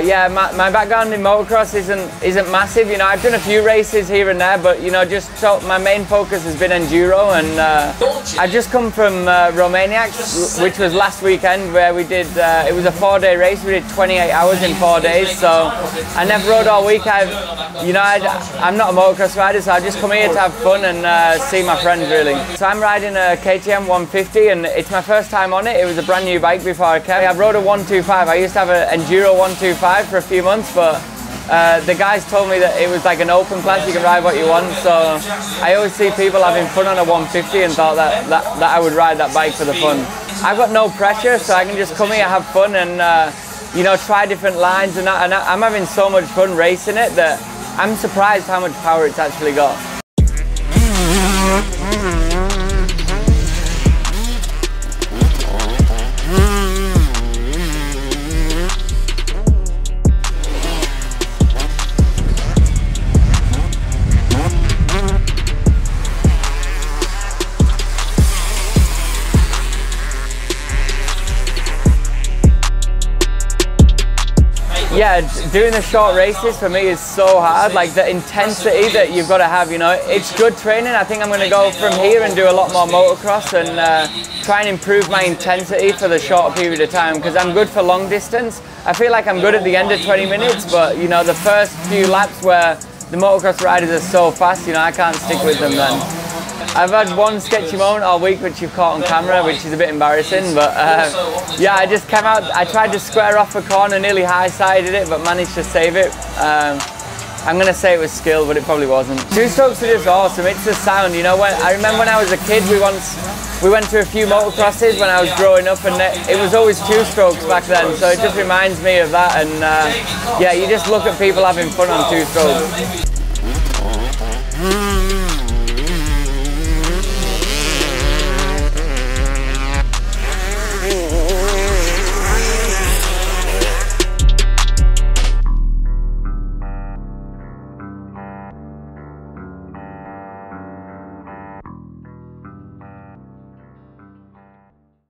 Yeah, my background in motocross isn't massive. You know, I've done a few races here and there, but you know, just so my main focus has been enduro, and I've just come from Romania, which was last weekend, where we did. It was a 4-day race. We did 28 hours in 4 days. So I never rode all week. I'm not a motocross rider, so I just come here to have fun and see my friends really. So I'm riding a KTM 150, and it's my first time on it. It was a brand new bike before I came. I rode a 125. I used to have an enduro 125 for a few months, but the guys told me that it was like an open class, you can ride what you want. So I always see people having fun on a 150 and thought that I would ride that bike for the fun. I've got no pressure, so I can just come here, have fun, and you know, try different lines, and I'm having so much fun racing it that I'm surprised how much power it's actually got. Yeah, doing the short races for me is so hard, like the intensity that you've got to have, you know. It's good training. I think I'm going to go from here and do a lot more motocross and try and improve my intensity for the short period of time, because I'm good for long distance. I feel like I'm good at the end of 20 minutes, but you know, the first few laps where the motocross riders are so fast, you know, I can't stick with them then. I've had one sketchy moment all week which you've caught on camera, which is a bit embarrassing, but yeah, I just came out, I tried to square off a corner, nearly high-sided it, but managed to save it. I'm going to say it was skill, but it probably wasn't. Two-strokes are just awesome, it's the sound, you know. I remember when I was a kid, we went to a few motocrosses when I was growing up, and it was always two-strokes back then, so it just reminds me of that, and yeah, you just look at people having fun on two-strokes.